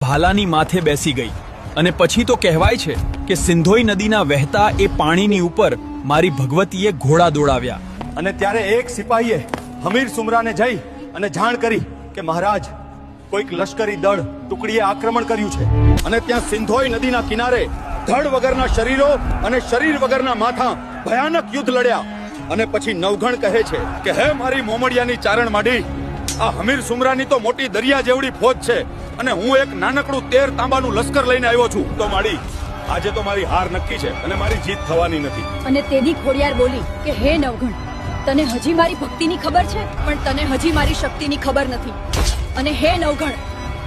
ભાલાની માથે બેસી ગઈ અને પછી તો કહેવાય છે કે સિંધોઈ નદીના વહેતા એ પાણીની ઉપર મારી ભગવતીએ ઘોડા દોડાવ્યા. અને ત્યારે એક સિપાહીએ હમીર સુમરાને જઈ અને જાણ કરી કે મહારાજ, કોઈક લશ્કરી દળ ટુકડીએ આક્રમણ કર્યું છે અને ત્યાં સિંધોઈ નદીના કિનારે ધડ વગરના શરીરો અને શરીર વગરના માથા ભયાનક યુદ્ધ લડ્યા. અને પછી નવઘણ કહે છે કે હે મારી મોમડિયાની ચારણ માડી, આ હમીર સુમરાની તો મોટી દરિયા જેવડી ફોજ છે અને હું એક નાનકડું 13 તાંબાનું લશ્કર લઈને આવ્યો છું. તો માડી, આજે તો મારી હાર નક્કી છે અને મારી જીત થવાની નથી. અને તેદી ખોડિયાર બોલી કે હે નવઘણ, તને હજી મારી ભક્તિની ખબર છે, પણ તને હજી મારી શક્તિની ખબર નથી. અને હે નવઘણ,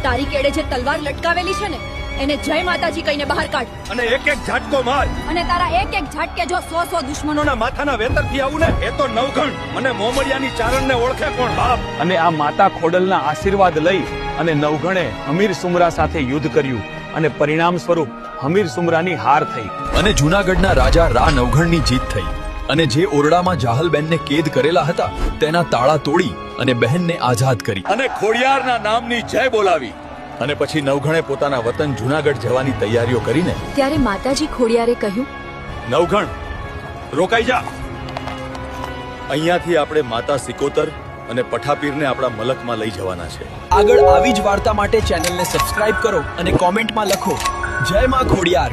તારી કેડે જે તલવાર લટકાવેલી છે ને, એને જય માતાજી કહીને બહાર કાઢ અને એક એક ઝાટકો માર. અને તારા એક એક ઝાટકે જો 100 દુશ્મનોના માથાના વેતરથી આવું ને, એ તો નવઘણ અને મોમડિયાની ચારણને ઓળખે કોણ બાપ. અને આ માતા ખોડલના આશીર્વાદ લઈ અને નવઘણે હમીર સુમરા સાથે યુદ્ધ કર્યું અને પરિણામ સ્વરૂપ હમીર સુમરાની હાર થઈ અને જૂનાગઢના રાજા રા નવઘણની જીત થઈ. અને જે ઓરડામાં જાહલબેનને કેદ કરેલા હતા તેના તાળા તોડી અને બહેનને આઝાદ કરી અને ખોડિયારના નામની જય બોલાવી. અને પછી નવઘણે પોતાના વતન જૂનાગઢ જવાની તૈયારીઓ કરીને ત્યારે માતાજી ખોડિયારે કહ્યું, નવઘણ, રોકાઈ જા. અહીંયાથી આપણે માતા સિકોતર અને પઠાપીરને આપણા મલકમાં લઈ જવાના છે. આગળ આવી જ વાર્તા માટે ચેનલને સબસ્ક્રાઇબ કરો અને કોમેન્ટમાં લખો, જય માં ખોડિયાર.